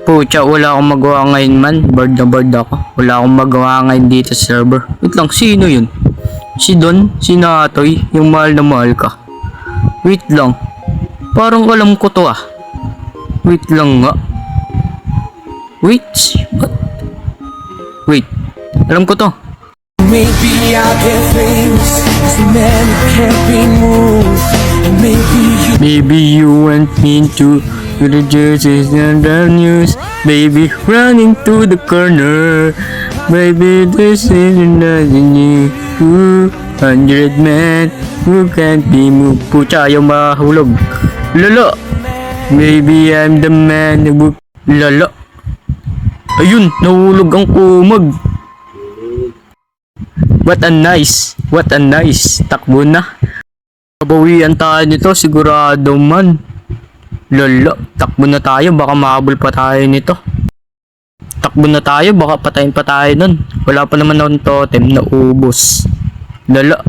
Pucha, wala akong magawa ngayon man. Bored na bored ako. Wala akong magawa ngayon dito sa server. Wait lang, sino yun? Si Don? Si Natoy? Yung mahal na mahal ka? Wait lang. Parang alam ko to ah. Wait lang nga. Wait. What? Wait. Alam ko to. Maybe I'll get famous as the man who can't be moved. And Maybe you want me to the jerseys and the news. Baby, running to the corner. Baby, this is nothing new. 200 men who can't be moved. Pucha, ayaw mahulog. Lala. Maybe I'm the man who... Lala. Ayun, nahulog ang kumag. What a nice. Takbo na. Mabawian tayo nito, sigurado man. Lolo, takbo na tayo, baka mahabol pa tayo nito. Takbo na tayo, baka patayin pa tayo nun. Wala pa naman akong totem na ubos. Lolo.